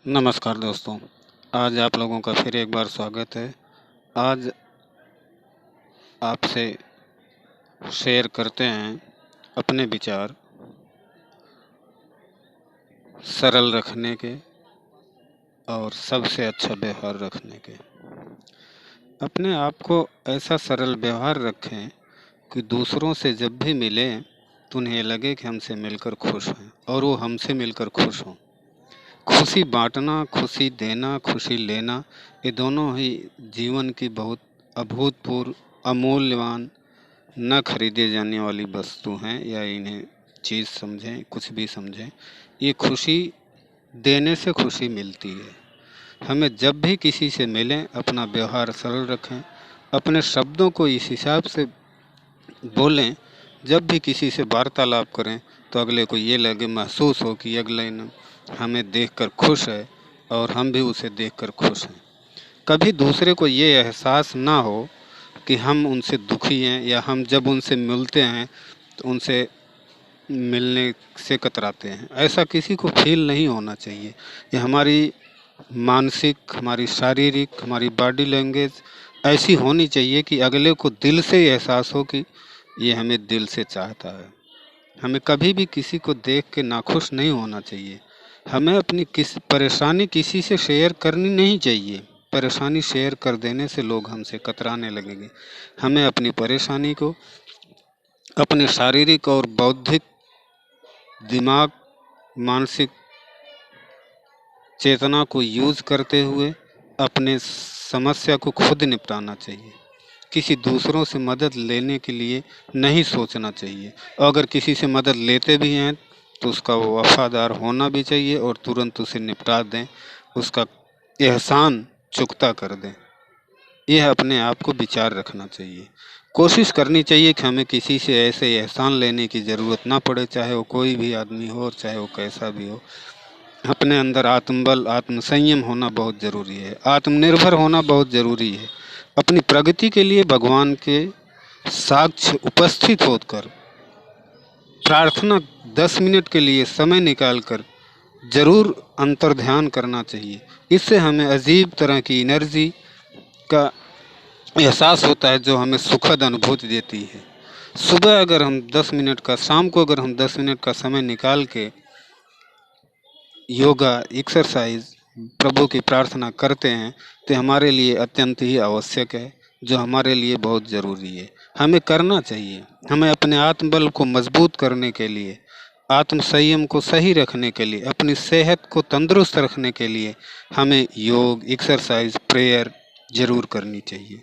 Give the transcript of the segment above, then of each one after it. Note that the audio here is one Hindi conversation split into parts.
नमस्कार दोस्तों, आज आप लोगों का फिर एक बार स्वागत है। आज आपसे शेयर करते हैं अपने विचार सरल रखने के और सबसे अच्छा व्यवहार रखने के। अपने आप को ऐसा सरल व्यवहार रखें कि दूसरों से जब भी मिलें तो उन्हें लगे कि हमसे मिलकर खुश हैं और वो हमसे मिलकर खुश हों। खुशी बांटना, खुशी देना, खुशी लेना, ये दोनों ही जीवन की बहुत अभूतपूर्व, अमूल्यवान, न खरीदे जाने वाली वस्तु हैं या इन्हें चीज़ समझें, कुछ भी समझें। ये खुशी देने से खुशी मिलती है। हमें जब भी किसी से मिलें अपना व्यवहार सरल रखें, अपने शब्दों को इस हिसाब से बोलें, जब भी किसी से वार्तालाप करें तो अगले को ये लगे, महसूस हो कि अगले ने हमें देखकर खुश है और हम भी उसे देखकर खुश हैं। कभी दूसरे को ये एहसास ना हो कि हम उनसे दुखी हैं या हम जब उनसे मिलते हैं तो उनसे मिलने से कतराते हैं। ऐसा किसी को फील नहीं होना चाहिए। ये हमारी मानसिक, हमारी शारीरिक, हमारी बॉडी लैंग्वेज ऐसी होनी चाहिए कि अगले को दिल से एहसास हो कि ये हमें दिल से चाहता है। हमें कभी भी किसी को देख के नाखुश नहीं होना चाहिए। हमें अपनी परेशानी किसी से शेयर करनी नहीं चाहिए। परेशानी शेयर कर देने से लोग हमसे कतराने लगेंगे। हमें अपनी परेशानी को अपने शारीरिक और बौद्धिक दिमाग, मानसिक चेतना को यूज़ करते हुए अपने समस्या को खुद निपटाना चाहिए। किसी दूसरों से मदद लेने के लिए नहीं सोचना चाहिए। अगर किसी से मदद लेते भी हैं तो उसका वो वफादार होना भी चाहिए और तुरंत उसे निपटा दें, उसका एहसान चुकता कर दें। यह अपने आप को विचार रखना चाहिए। कोशिश करनी चाहिए कि हमें किसी से ऐसे एहसान लेने की ज़रूरत ना पड़े, चाहे वो कोई भी आदमी हो और चाहे वो कैसा भी हो। अपने अंदर आत्मबल, आत्मसंयम होना बहुत ज़रूरी है। आत्मनिर्भर होना बहुत ज़रूरी है। अपनी प्रगति के लिए भगवान के साक्ष्य उपस्थित होकर प्रार्थना 10 मिनट के लिए समय निकालकर ज़रूर अंतर्ध्यान करना चाहिए। इससे हमें अजीब तरह की एनर्जी का एहसास होता है जो हमें सुखद अनुभूति देती है। सुबह अगर हम 10 मिनट का, शाम को अगर हम 10 मिनट का समय निकाल के योगा, एक्सरसाइज, प्रभु की प्रार्थना करते हैं तो हमारे लिए अत्यंत ही आवश्यक है, जो हमारे लिए बहुत ज़रूरी है। हमें करना चाहिए। हमें अपने आत्मबल को मजबूत करने के लिए, आत्मसंयम को सही रखने के लिए, अपनी सेहत को तंदुरुस्त रखने के लिए हमें योग, एक्सरसाइज, प्रेयर ज़रूर करनी चाहिए।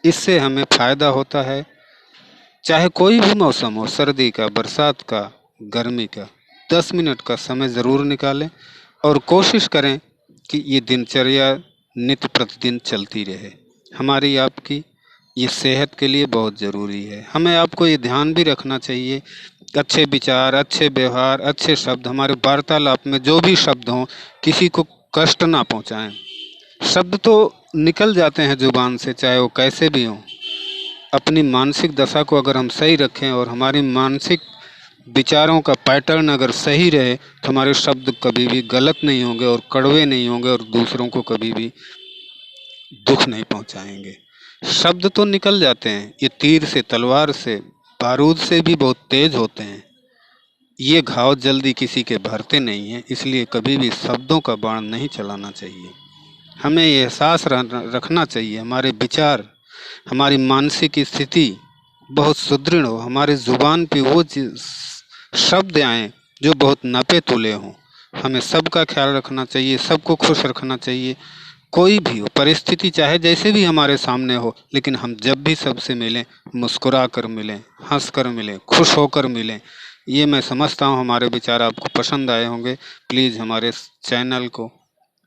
इससे हमें फ़ायदा होता है। चाहे कोई भी मौसम हो, सर्दी का, बरसात का, गर्मी का, 10 मिनट का समय ज़रूर निकालें और कोशिश करें कि ये दिनचर्या नित्य प्रतिदिन चलती रहे। हमारी आपकी ये सेहत के लिए बहुत ज़रूरी है। हमें आपको ये ध्यान भी रखना चाहिए, अच्छे विचार, अच्छे व्यवहार, अच्छे शब्द हमारे वार्तालाप में जो भी शब्द हों, किसी को कष्ट ना पहुँचाएँ। शब्द तो निकल जाते हैं ज़ुबान से, चाहे वो कैसे भी हों। अपनी मानसिक दशा को अगर हम सही रखें और हमारी मानसिक विचारों का पैटर्न अगर सही रहे तो हमारे शब्द कभी भी गलत नहीं होंगे और कड़वे नहीं होंगे और दूसरों को कभी भी दुख नहीं पहुंचाएंगे। शब्द तो निकल जाते हैं, ये तीर से, तलवार से, बारूद से भी बहुत तेज होते हैं। ये घाव जल्दी किसी के भरते नहीं हैं, इसलिए कभी भी शब्दों का बाण नहीं चलाना चाहिए। हमें ये एहसास रखना चाहिए हमारे विचार, हमारी मानसिक स्थिति बहुत सुदृढ़ हो, हमारे ज़ुबान पे वो शब्द आएँ जो बहुत नपे तुले हों। हमें सबका ख्याल रखना चाहिए, सबको खुश रखना चाहिए। कोई भी हो, परिस्थिति चाहे जैसे भी हमारे सामने हो, लेकिन हम जब भी सबसे मिलें, मुस्कुरा कर मिलें, हंस कर मिलें, खुश होकर मिलें। ये मैं समझता हूँ हमारे विचार आपको पसंद आए होंगे। प्लीज़ हमारे चैनल को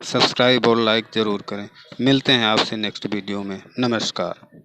सब्सक्राइब और लाइक ज़रूर करें। मिलते हैं आपसे नेक्स्ट वीडियो में। नमस्कार।